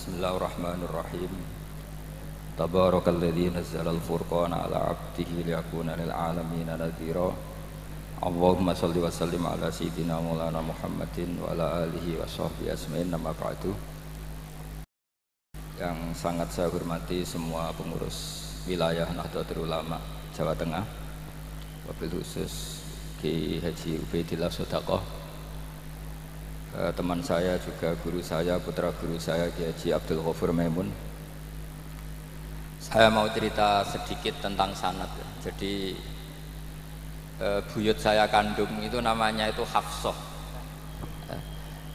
Bismillahirrahmanirrahim. Tabarakalladzi nazzalal furqana ala 'abdihi liyakuna lil 'alamin nadhira. Allahumma shalli wa sallim ala sayyidina Maulana Muhammadin wa ala alihi wa sahbihi ajmain. Amma ba'du. Yang sangat saya hormati semua pengurus wilayah Nahdlatul Ulama Jawa Tengah, wabil khusus Ki Haji Ubaidillah Sodaqoh, teman saya juga guru saya, putra guru saya Ki Haji Abdul Ghafur Maimun. Saya mau cerita sedikit tentang sanad. Jadi buyut saya kandung itu namanya itu Hafsah.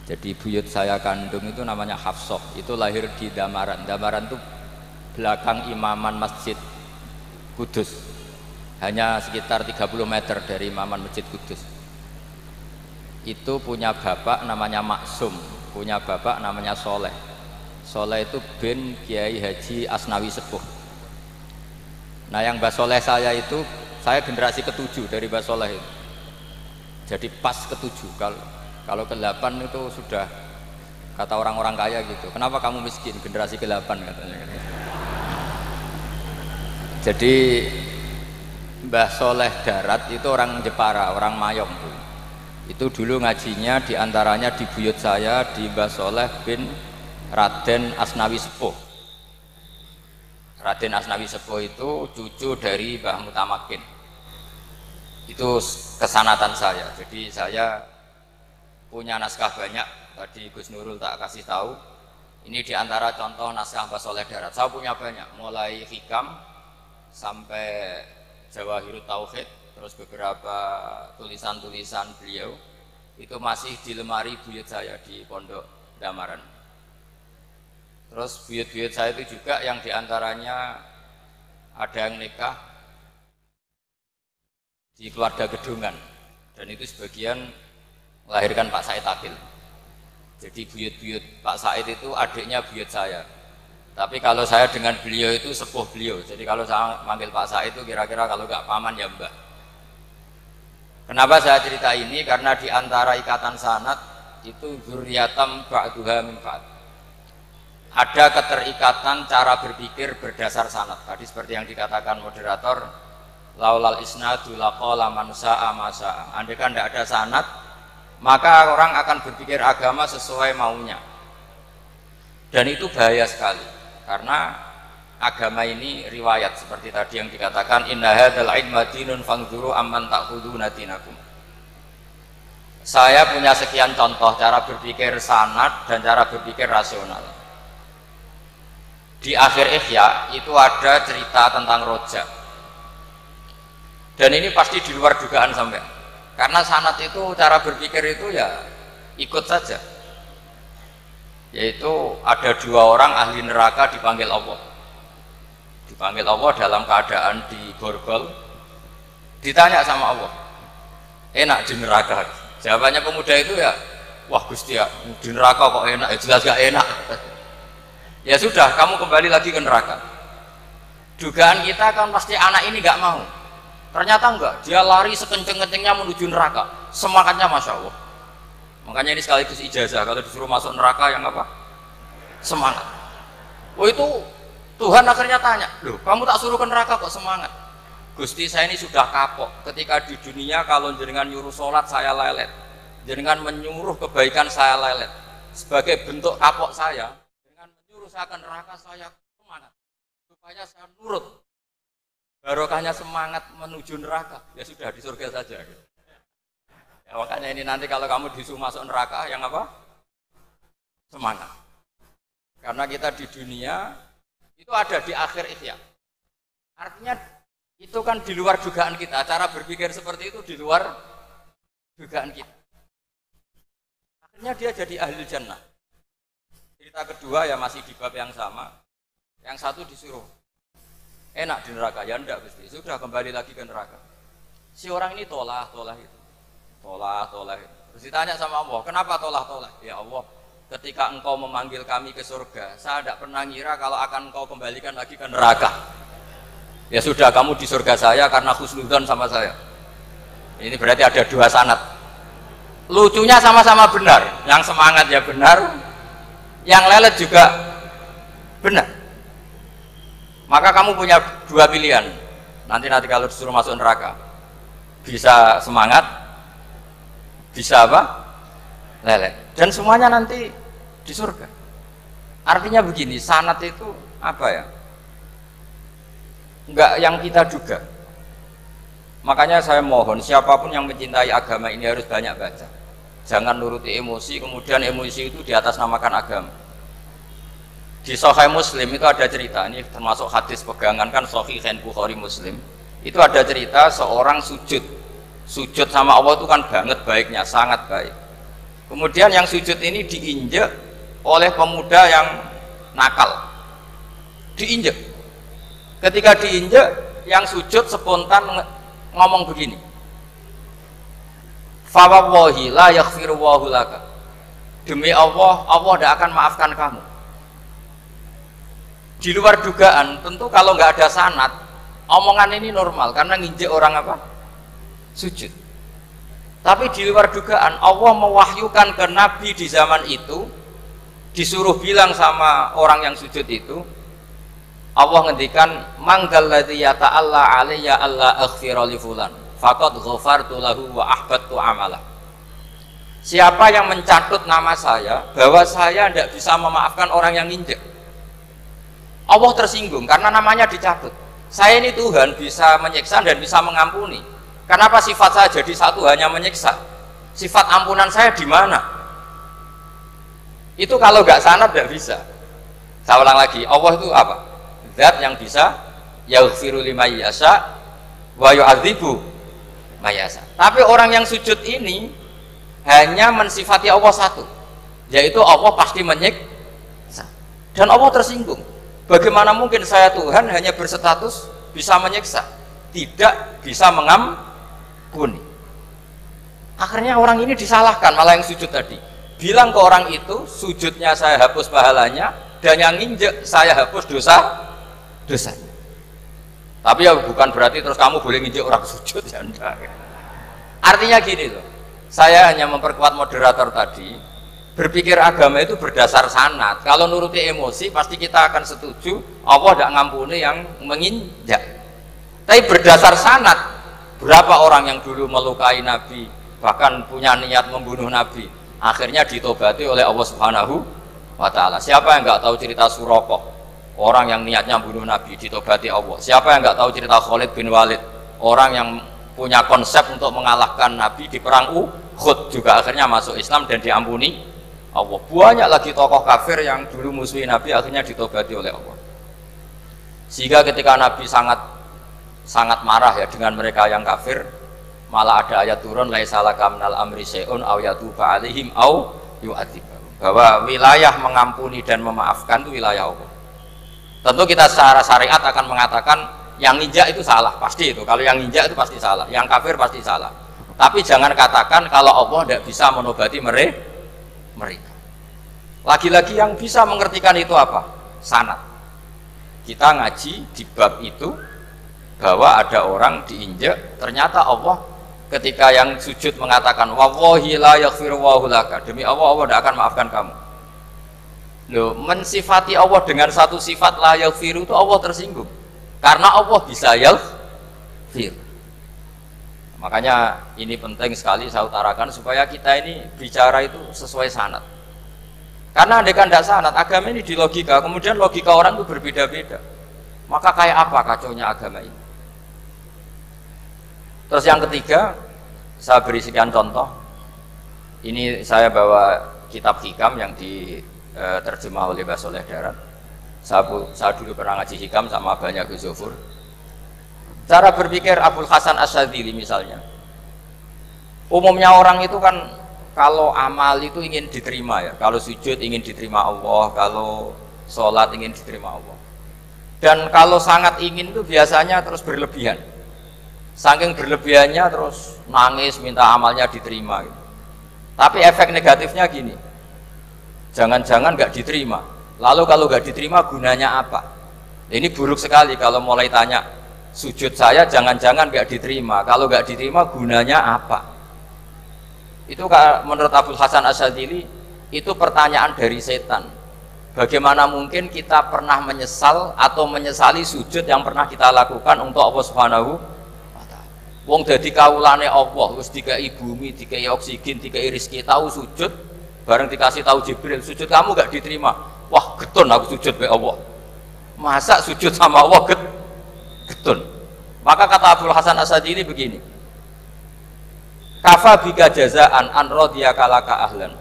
Jadi buyut saya kandung itu namanya Hafsah. Itu lahir di Damaran. Damaran itu belakang imaman Masjid Kudus. Hanya sekitar 30 meter dari imaman Masjid Kudus. Itu punya bapak namanya Maksum, punya bapak namanya Soleh. Soleh itu bin Kiai Haji Asnawi Sepuh. Nah, yang Mbah Soleh saya itu, saya generasi ke-7 dari Mbah Soleh itu. Jadi pas ke-7. Kalau ke-8 itu sudah kata orang-orang kaya gitu. Kenapa kamu miskin? Generasi ke-8 katanya. Jadi Mbah Soleh Darat itu orang Jepara, orang Mayong tuh. Itu dulu ngajinya diantaranya di buyut saya di Mbah Soleh bin Raden Asnawi Sepuh. Raden Asnawi Sepuh itu cucu dari Mbah Mutamakin. Itu kesanatan saya. Jadi saya punya naskah banyak. Tadi Gus Nurul tak kasih tahu. Ini diantara contoh naskah Mbah Soleh Darat. Saya punya banyak, mulai Hikam sampai Jawahirut Tauhid, terus beberapa tulisan-tulisan beliau itu masih di lemari buyut saya di Pondok Damaran. Terus buyut-buyut saya itu juga yang diantaranya ada yang nikah di keluarga Gedungan, dan itu sebagian melahirkan Pak Said Akil. Jadi buyut-buyut Pak Said itu adiknya buyut saya. Tapi kalau saya dengan beliau itu sepuh beliau. Jadi kalau saya manggil Pak Said itu kira-kira kalau nggak paman ya mbak. Kenapa saya cerita ini? Karena di antara ikatan sanad itu dzurriyatam ba'duha min ba'd. Ada keterikatan cara berpikir berdasar sanad. Tadi seperti yang dikatakan moderator, laulal isnadu laqala man sa'a ma sa'a. Andai kan tidak ada sanad, maka orang akan berpikir agama sesuai maunya. Dan itu bahaya sekali. Karena agama ini riwayat, seperti tadi yang dikatakan inna hadzal ilma dinun fanzuru amman ta'khuduna dinakum. Saya punya sekian contoh cara berpikir sanad dan cara berpikir rasional. Di akhir Ihya itu ada cerita tentang rojak. Dan ini pasti di luar dugaan sampai. Karena sanad itu cara berpikir itu ya ikut saja. Yaitu ada 2 orang ahli neraka dipanggil Allah. Dipanggil Allah dalam keadaan di borgol. Ditanya sama Allah, enak di neraka? Jawabannya pemuda itu ya, wah Gusti ya, di neraka kok enak? Ya jelas gak enak. Ya sudah, kamu kembali lagi ke neraka. Dugaan kita kan pasti anak ini gak mau. Ternyata enggak, dia lari sekenceng-kencengnya menuju neraka. Semangatnya Masya Allah. Makanya ini sekaligus ijazah, kalau disuruh masuk neraka yang apa? Semangat. Oh itu Tuhan akhirnya tanya, loh kamu tak suruh ke neraka kok semangat? Gusti saya ini sudah kapok, ketika di dunia kalau jenengan nyuruh sholat saya lelet, jenengan menyuruh kebaikan saya lelet. Sebagai bentuk kapok saya, jenengan menyuruh saya ke neraka saya semangat, supaya saya nurut. Barokahnya semangat menuju neraka, ya sudah di surga saja. Ya, makanya ini nanti kalau kamu disuruh masuk neraka yang apa? Semangat. Karena kita di dunia itu ada di akhir Ihya. Artinya itu kan di luar dugaan kita. Cara berpikir seperti itu di luar dugaan kita. Akhirnya dia jadi ahli jannah. Cerita kedua ya masih di bab yang sama. Yang satu disuruh enak di neraka, ya enggak Gusti. Sudah kembali lagi ke neraka. Si orang ini tolak itu. Tolak. Terus ditanya sama Allah, kenapa tolak? Ya Allah, ketika engkau memanggil kami ke surga, saya tidak pernah ngira kalau akan engkau kembalikan lagi ke neraka. Ya sudah, kamu di surga saya karena husnudzon sama saya. Ini berarti ada 2 sanad. Lucunya sama-sama benar. Yang semangat ya benar, yang lelet juga benar. Maka kamu punya dua pilihan. Nanti kalau disuruh masuk neraka, bisa semangat, bisa apa? Lelet. Dan semuanya nanti di surga. Artinya begini, sanad itu apa ya? Enggak yang kita duga. Makanya saya mohon siapapun yang mencintai agama ini harus banyak baca. Jangan nuruti emosi, kemudian emosi itu di atas namakan agama. Di Sahih Muslim itu ada cerita, ini termasuk hadis pegangan kan Sahih Bukhari Muslim. Itu ada cerita seorang sujud sama Allah itu kan banget baiknya, sangat baik. Kemudian yang sujud ini diinjek oleh pemuda yang nakal, diinjek. Ketika diinjek, yang sujud spontan ngomong begini, fa wallahi la yaghfiru Allahu laka, demi Allah, Allah tidak akan maafkan kamu. Di luar dugaan, tentu kalau nggak ada sanad, omongan ini normal karena nginjek orang apa? Sujud. Tapi di luar dugaan, Allah mewahyukan ke Nabi di zaman itu, disuruh bilang sama orang yang sujud itu, Allah ngendikan, manggal ladzi yata'alla alayya alla aghfira li fulan faqad ghafartu lahu wa ahbattu amalah. Siapa yang mencatut nama saya bahwa saya tidak bisa memaafkan orang yang nginjek, Allah tersinggung karena namanya dicatut. Saya ini Tuhan bisa menyiksa dan bisa mengampuni. Kenapa sifat saya jadi satu hanya menyiksa? Sifat ampunan saya di mana? Itu kalau nggak sanad tidak bisa. Saya ulang lagi, Allah itu apa? Zat yang bisa yaghfiru liman yasha wa yu'adzibu may yasha. Tapi orang yang sujud ini hanya mensifati Allah satu, yaitu Allah pasti menyiksa. Dan Allah tersinggung. Bagaimana mungkin saya Tuhan hanya berstatus bisa menyiksa, tidak bisa mengampuni? Akhirnya orang ini disalahkan, malah yang sujud tadi bilang ke orang itu, sujudnya saya hapus pahalanya, dan yang nginjek saya hapus dosanya. Tapi ya bukan berarti terus kamu boleh nginjek orang sujud, ya enggak. Artinya gini loh, saya hanya memperkuat moderator tadi, berpikir agama itu berdasar sanad. Kalau nuruti emosi pasti kita akan setuju Allah tidak ngampuni yang menginjak. Tapi berdasar sanad, berapa orang yang dulu melukai Nabi, bahkan punya niat membunuh Nabi, akhirnya ditobati oleh Allah Subhanahu wa Ta'ala. Siapa yang nggak tahu cerita Suraqah, orang yang niatnya membunuh Nabi, ditobati Allah. Siapa yang nggak tahu cerita Khalid bin Walid, orang yang punya konsep untuk mengalahkan Nabi di perang Uhud, juga akhirnya masuk Islam dan diampuni Allah. Banyak lagi tokoh kafir yang dulu musuhi Nabi akhirnya ditobati oleh Allah. Sehingga ketika Nabi sangat marah ya dengan mereka yang kafir, malah ada ayat turun laisa laka minal amri syai'un aw yatuba alaihim aw yu'adzibahum, bahwa wilayah mengampuni dan memaafkan itu wilayah Allah. Tentu kita secara syariat akan mengatakan yang injak itu salah, pasti itu. Kalau yang injak itu pasti salah, yang kafir pasti salah. Tapi jangan katakan kalau Allah tidak bisa menobati mereka. Lagi-lagi yang bisa mengertikan itu apa? Sanad. Kita ngaji di bab itu bahwa ada orang diinjak, ternyata Allah ketika yang sujud mengatakan wallahi la yaghfiru Allahu laka, demi Allah, Allah tidak akan maafkan kamu. Loh, mensifati Allah dengan satu sifat la yaghfiru itu Allah tersinggung karena Allah bisa yaghfir. Makanya ini penting sekali saya utarakan supaya kita ini bicara itu sesuai sanad. Karena andaikan tidak sanad, agama ini di logika, kemudian logika orang itu berbeda-beda. Maka kayak apa kacaunya agama ini? Terus yang ketiga, saya beri sekian contoh. Ini saya bawa kitab hikam yang diterjemah oleh Mbah Soleh Darat. Saya dulu pernah ngaji hikam sama banyak Gus Zofur. Cara berpikir Abul Hasan Asyadzili misalnya, umumnya orang itu kan kalau amal itu ingin diterima ya, kalau sujud ingin diterima Allah, kalau sholat ingin diterima Allah, dan kalau sangat ingin itu biasanya terus berlebihan, saking berlebihannya terus nangis minta amalnya diterima gitu. Tapi efek negatifnya gini, jangan-jangan nggak diterima, lalu kalau nggak diterima gunanya apa? Ini buruk sekali kalau mulai tanya sujud saya jangan-jangan nggak diterima, kalau nggak diterima gunanya apa? Itu menurut Abul Hasan Asyadzili itu pertanyaan dari setan. Bagaimana mungkin kita pernah menyesal atau menyesali sujud yang pernah kita lakukan untuk Allah Subhanahu wa taala. Wong dadi kawulane Allah, wis dikai bumi, dikai oksigen, dikai rezeki, tahu sujud, bareng dikasih tahu Jibril, sujud kamu gak diterima. Wah, getun aku sujud be Allah. Masa sujud sama Allah getun. Maka kata Abul Hasan Asadili begini. Kafa bika jazaan an radiyaka laka ahlan.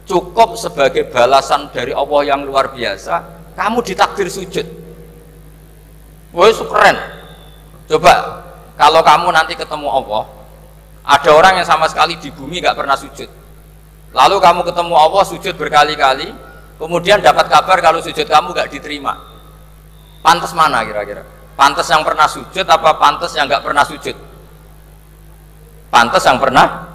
Cukup sebagai balasan dari Allah yang luar biasa, kamu ditakdir sujud. Woi, keren. Coba kalau kamu nanti ketemu Allah, ada orang yang sama sekali di bumi gak pernah sujud, lalu kamu ketemu Allah sujud berkali-kali, kemudian dapat kabar kalau sujud kamu gak diterima. Pantas mana kira-kira? Pantas yang pernah sujud apa pantas yang gak pernah sujud? Pantas yang pernah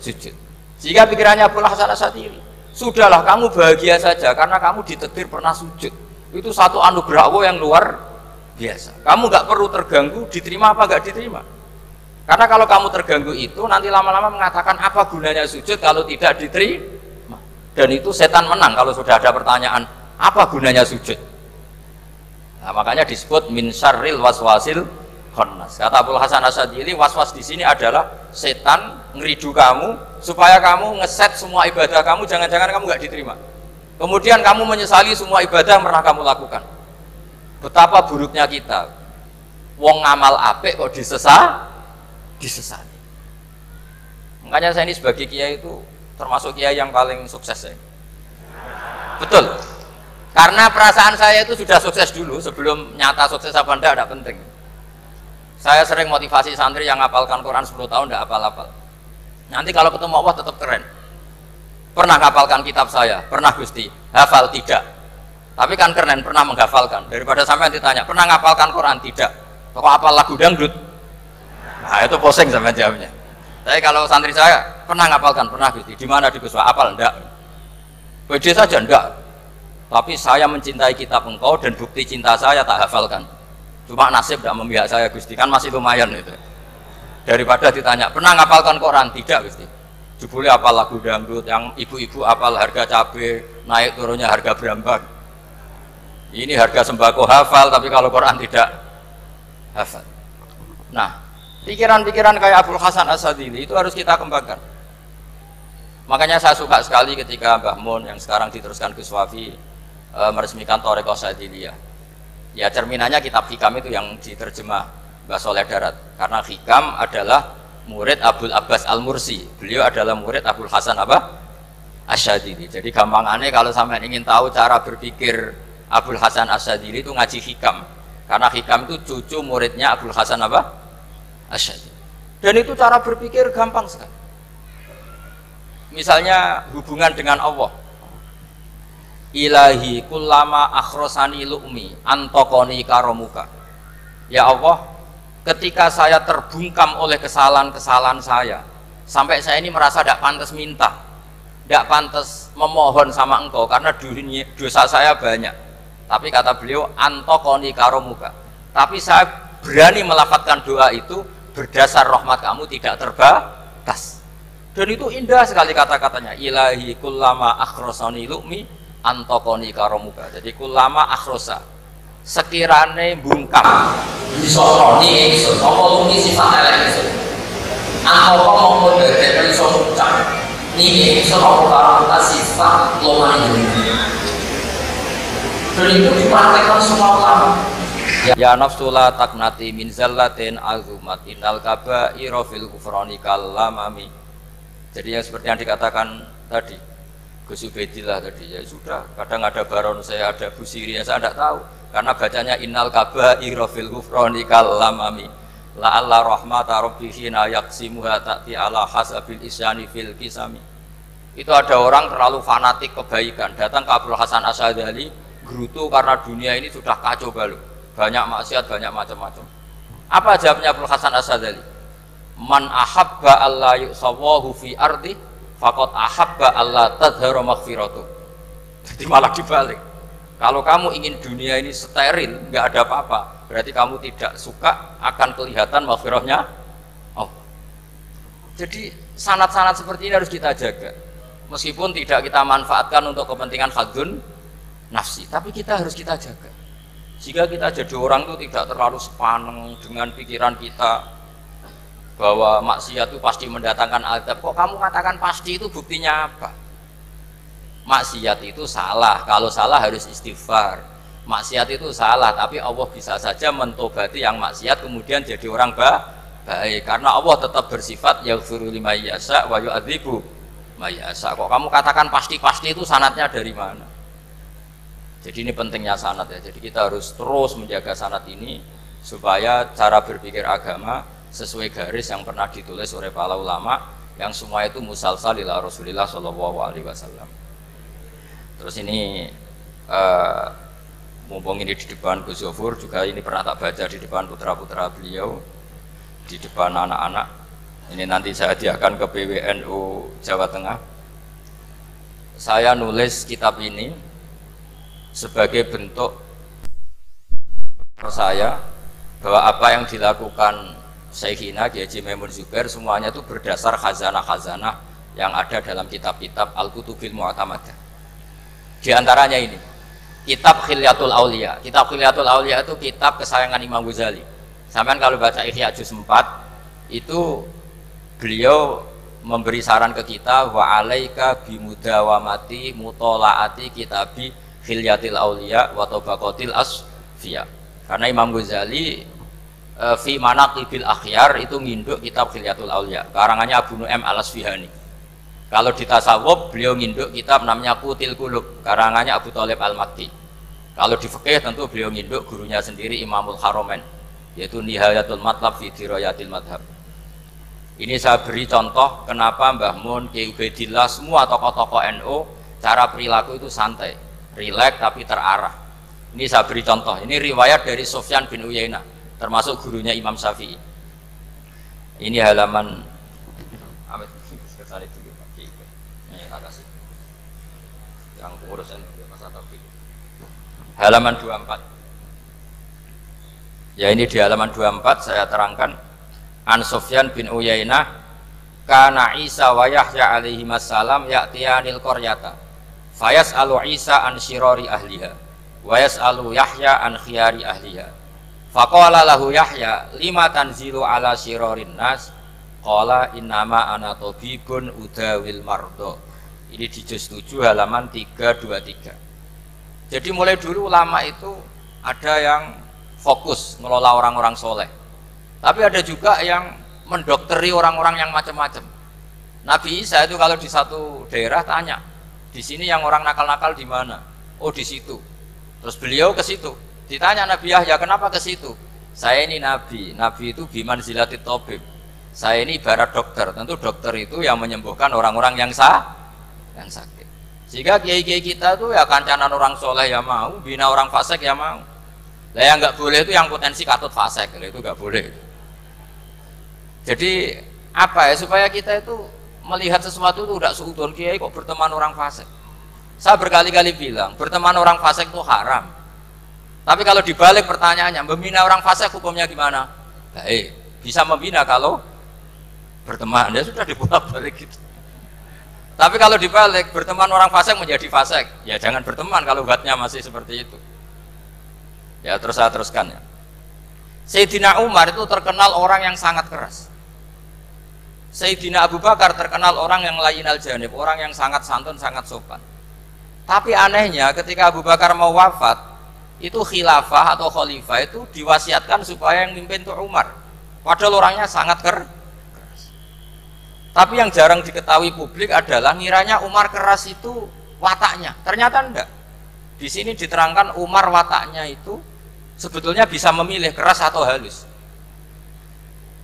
sujud. Jika pikirannya Abul Hasan Asadili, sudahlah kamu bahagia saja karena kamu ditakdir pernah sujud. Itu satu anugerah Allah yang luar biasa. Kamu nggak perlu terganggu diterima apa nggak diterima. Karena kalau kamu terganggu itu nanti lama-lama mengatakan apa gunanya sujud kalau tidak diterima. Dan itu setan menang kalau sudah ada pertanyaan apa gunanya sujud. Nah, makanya disebut min syarril waswasil khannas. Kata Abul Hasan Asadili, waswas di sini adalah setan ngeridu kamu supaya kamu ngeset semua ibadah kamu, jangan-jangan kamu nggak diterima. Kemudian kamu menyesali semua ibadah yang pernah kamu lakukan. Betapa buruknya kita. Wong ngamal apik kok disesali. Makanya saya ini sebagai kiai itu termasuk kiai yang paling sukses saya. Betul. Karena perasaan saya itu sudah sukses dulu sebelum nyata sukses apa enggak ada penting. Saya sering motivasi santri yang ngapalkan Quran 10 tahun tidak hafal-hafal. Nanti kalau ketemu Allah tetap keren. Pernah ngapalkan kitab saya? Pernah Gusti. Hafal? Tidak. Tapi kan keren, pernah menghafalkan. Daripada sampai ditanya, pernah ngapalkan Quran? Tidak. Kok hafal lagu dangdut? Nah itu posing sama jawabnya. Tapi kalau santri saya, pernah ngapalkan? Pernah Gusti. Di mana di Guswa? Hafal? Enggak. Pede saja? Enggak. Tapi saya mencintai kitab engkau dan bukti cinta saya tak hafalkan. Cuma nasib tidak memihak saya Gusti, kan masih lumayan itu. Daripada ditanya, pernah ngapalkan Quran? Tidak Gusti. Jebule apal lagu dangdut, yang ibu-ibu apal harga cabai, naik turunnya harga berambang. Ini harga sembako hafal, tapi kalau Quran tidak hafal. Nah, pikiran-pikiran kayak Abul Hasan Asadili itu harus kita kembangkan. Makanya saya suka sekali ketika Mbah Mun yang sekarang diteruskan Gus Wafi meresmikan Thariqah Sadiliyah. Ya cerminannya kitab Hikam itu yang diterjemah Mbah Soleh Darat. Karena Hikam adalah murid Abul Abbas Al-Mursi. Beliau adalah murid Abul Hasan Asyadili. Jadi gampangannya kalau sampai ingin tahu cara berpikir Abul Hasan Asyadili itu ngaji Hikam. Karena Hikam itu cucu muridnya Abul Hasan Asyadili. Dan itu cara berpikir gampang sekali. Misalnya hubungan dengan Allah. Ilahi kullama akhrosani lu'mi antokoni karomuka. Ya Allah, ketika saya terbungkam oleh kesalahan-kesalahan saya, sampai saya ini merasa tidak pantas minta, tidak pantas memohon sama engkau karena dosa saya banyak. Tapi kata beliau, antokoni karomuka. Tapi saya berani melafadzkan doa itu berdasar rahmat kamu tidak terbatas. Dan itu indah sekali kata-katanya. Ilahi kullama akhrosani lu'mi antokoni karomuka. Jadi kulama akhrosa sekirane bungkam disosoni ingsun apa lumi sifat elek ingsun antoko mongko dadek iso ngucap niki ingsun apa karomuka sifat lomane dunia. Dan itu dipraktekkan semua ulama. Ya nafsula taknati min zallatin azumat innal kaba'ira fil kufrani kalamami. Jadi yang seperti yang dikatakan tadi Gus Ubaidillah tadi, ya sudah, kadang ada Baron saya, ada Busiri, saya tidak tahu karena bacanya innal kaba'ira fil ghufrani kalamami la'alla rahmata rabbihi na yaqsimuha ta'ti ala hasabil isyani fil kisami. Itu ada orang terlalu fanatik kebaikan datang ke Abul Hasan Asyadili gerutu karena dunia ini sudah kacau balau, banyak maksiat, banyak macam-macam. Apa jawabnya Abul Hasan Asyadili? Man ahabba alla yusawahu fi ardi faqad ahabba Allah tadhara maghfiratu. Jadi malah dibalik. Kalau kamu ingin dunia ini steril, nggak ada apa-apa, berarti kamu tidak suka akan kelihatan maghfirahnya Allah. Jadi sanad-sanad seperti ini harus kita jaga. Meskipun tidak kita manfaatkan untuk kepentingan hadun nafsi, tapi kita jaga. Jika kita jadi orang itu tidak terlalu sepaneng dengan pikiran kita bahwa maksiat itu pasti mendatangkan azab. Kok kamu katakan pasti, itu buktinya apa? Maksiat itu salah, kalau salah harus istighfar. Maksiat itu salah, tapi Allah bisa saja mentobati yang maksiat kemudian jadi orang baik, karena Allah tetap bersifat yaghfiru liman yasha wa yu'adzibu may yasha. Kok kamu katakan pasti itu sanadnya dari mana? Jadi ini pentingnya sanad ya. Jadi kita harus terus menjaga sanad ini supaya cara berpikir agama sesuai garis yang pernah ditulis oleh para ulama yang semua itu musalsal ila Rasulillah Shallallahu Alaihi Wasallam. Terus ini mumpung ini di depan Gus Zofur juga ini pernah tak baca di depan putra-putra beliau, di depan anak-anak. Ini nanti saya hadiahkan ke PWNU Jawa Tengah. Saya nulis kitab ini sebagai bentuk saya bahwa apa yang dilakukan Syekhina Kiai Haji Maimun Zubair semuanya itu berdasar khazanah-khazanah yang ada dalam kitab-kitab Al-Kutubil Mu'tamadah. Di antaranya ini kitab Khilyatul Aulia. Kitab Khilyatul Aulia itu kitab kesayangan Imam Ghazali. Sampean kalau baca Ihya juz 4 itu beliau memberi saran ke kita wa alaika bimudawamati mutolaati kitabi Khilyatil Aulia wa Tabaqatil Asfiya. Karena Imam Ghazali fi Manaqibil Akhyar itu nginduk kitab Khilyatul Aulia karangannya Abu Nu'aim Al-Asfihani. Kalau di tasawuf beliau nginduk kitab namanya Qutil Qulub karangannya Abu Thalib Al-Makki. Kalau di fikih tentu beliau nginduk gurunya sendiri Imamul Haramain yaitu Nihayatul Matlab fi Dirayatil Madhab. Ini saya beri contoh kenapa Mbah Mun, Ki Ubaidillah, semua tokoh-tokoh NU cara perilaku itu santai, rileks tapi terarah. Ini saya beri contoh. Ini riwayat dari Sufyan bin Uyainah, termasuk gurunya Imam Syafi'i. Ini halaman yang pengurusan halaman 24. Ya ini di halaman 24 saya terangkan An Sufyan bin Uyainah kana Isa wa Yahya alaihi wassalam ya'tiyanil qaryata fayas'alu Isa an syirari ahliha wa yas'alu Yahya an khiyari ahliha faqala lahu Yahya lima tanzilu ala syirarin nas qala innama ana tabibun udawil mardo. Ini di juz 7 halaman 323. Jadi mulai dulu ulama itu ada yang fokus ngelola orang-orang soleh, tapi ada juga yang mendokteri orang-orang yang macam-macam. Nabi Isa itu kalau di satu daerah tanya, di sini yang orang nakal-nakal di mana? Oh di situ. Terus beliau ke situ. Ditanya Nabi Yahya, kenapa ke situ? Saya ini nabi. Nabi itu biman zilatit tabib. Saya ini ibarat dokter. Tentu dokter itu yang menyembuhkan orang-orang yang sakit. Jika kiai-kiai kita tuh ya kancanan orang soleh ya mau, bina orang fasik ya mau. Lah yang nggak boleh itu yang potensi katut fasik, itu nggak boleh. Jadi apa ya supaya kita itu melihat sesuatu itu tidak seudon kiai kok berteman orang fasik. Saya berkali-kali bilang berteman orang fasik itu haram. Tapi kalau dibalik pertanyaannya, membina orang fasik hukumnya gimana? Baik, bisa membina kalau berteman, ya sudah dibolak-balik gitu. Tapi kalau dibalik berteman orang fasik menjadi fasik, ya jangan berteman kalau buatnya masih seperti itu. Ya terus saya teruskan ya. Sayyidina Umar itu terkenal orang yang sangat keras. Sayyidina Abu Bakar terkenal orang yang layyinal janib, orang yang sangat santun, sangat sopan. Tapi anehnya ketika Abu Bakar mau wafat, itu khilafah atau khalifah itu diwasiatkan supaya yang mimpin itu Umar. Padahal orangnya sangat keras. Tapi yang jarang diketahui publik adalah ngiranya Umar keras itu wataknya. Ternyata enggak. Di sini diterangkan Umar wataknya itu sebetulnya bisa memilih keras atau halus.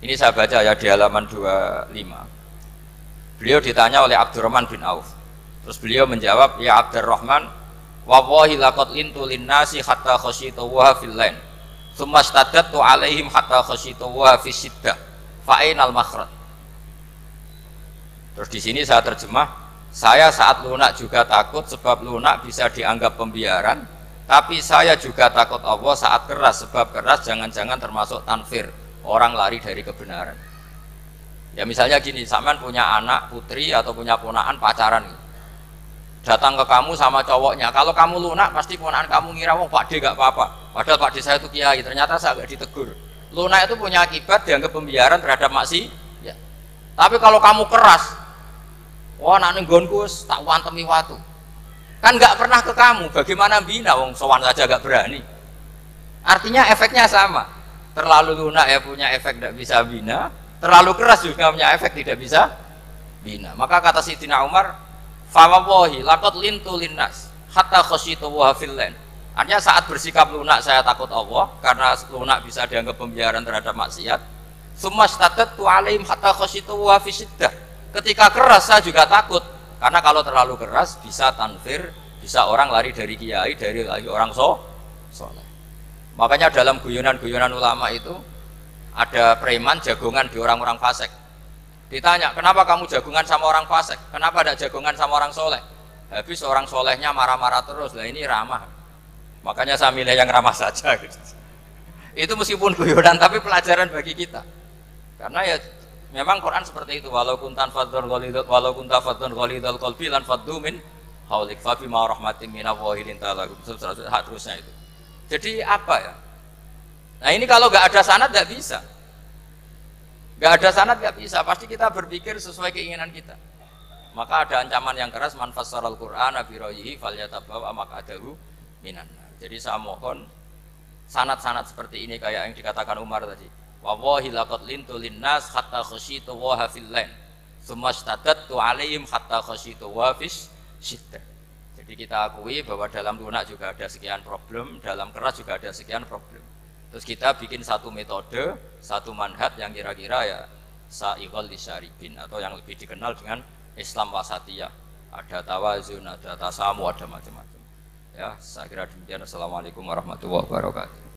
Ini saya baca ya di halaman 25. Beliau ditanya oleh Abdurrahman bin Auf. Terus beliau menjawab, ya Abdurrahman, wallahi laqad lintu linnasi hatta khasyitu wa fil lain. Tsumma staddattu alaihim hatta khasyitu wa fi siddah. Fa ainal makhraj. Terus di sini saya terjemah, saya saat lunak juga takut sebab lunak bisa dianggap pembiaran, tapi saya juga takut Allah saat keras sebab keras jangan-jangan termasuk tanfir, orang lari dari kebenaran. Ya misalnya gini, sampean punya anak putri atau punya ponakan pacaran gitu. datang ke kamu sama cowoknya. Kalau kamu lunak, pasti ponakan kamu ngira wong Pak D gak apa-apa. Padahal Pak D saya itu kiai, ternyata saya gak ditegur. Lunak itu punya akibat dianggap pembiaran terhadap maksi. Ya. Tapi kalau kamu keras, wah nak nenggonku tak wantemi watu. Kan nggak pernah ke kamu, bagaimana bina wong sowan saja gak berani. Artinya efeknya sama. Terlalu lunak ya punya efek tidak bisa bina, terlalu keras juga punya efek tidak bisa bina. Maka kata Sayyidina Umar, fawallahi laqad lintu linnas hatta khasyitu wa fillan. Artinya saat bersikap lunak saya takut Allah karena lunak bisa dianggap pembiaran terhadap maksiat. Summa statattu alaihim hatta khasyitu wa fi syiddah. Ketika keras saya juga takut karena kalau terlalu keras bisa tanfir, bisa orang lari dari kiai, dari orang soleh. Makanya dalam guyonan-guyonan ulama itu ada preman jagongan di orang-orang fasik. Ditanya, kenapa kamu jagongan sama orang fasik? Kenapa tidak jagongan sama orang soleh? Habis orang solehnya marah-marah terus. Lah ini ramah. Makanya saya milih yang ramah saja. Gitu. Itu meskipun guyonan tapi pelajaran bagi kita. Karena ya memang Quran seperti itu. Walau kunta fadhon ghalidhal qalbi lan faddu min haulik fa bima rahmatin minallahi linta lahum. Terusnya itu. Jadi apa ya? Nah ini kalau nggak ada sanad nggak bisa, nggak ada sanad nggak bisa. Pasti kita berpikir sesuai keinginan kita. Maka ada ancaman yang keras, man fassaral Qur'an bi ra'yihi falyatabawa maq'adahu minan. Jadi saya mohon sanad-sanad seperti ini kayak yang dikatakan Umar tadi. Wallahi laqad lintu linnas hatta khasyitu wa fillan. Tsumma stadattu alaihim hatta khasyitu wa fis syiddah. Jadi kita akui bahwa dalam lunak juga ada sekian problem, dalam keras juga ada sekian problem. Terus kita bikin satu metode, satu manhaj yang kira-kira ya sa'iqal lisyaribin atau yang lebih dikenal dengan Islam wasatiyah. Ada tawazun, ada tasamu, ada macam-macam. Ya, saya kira demikian. Assalamualaikum warahmatullahi wabarakatuh.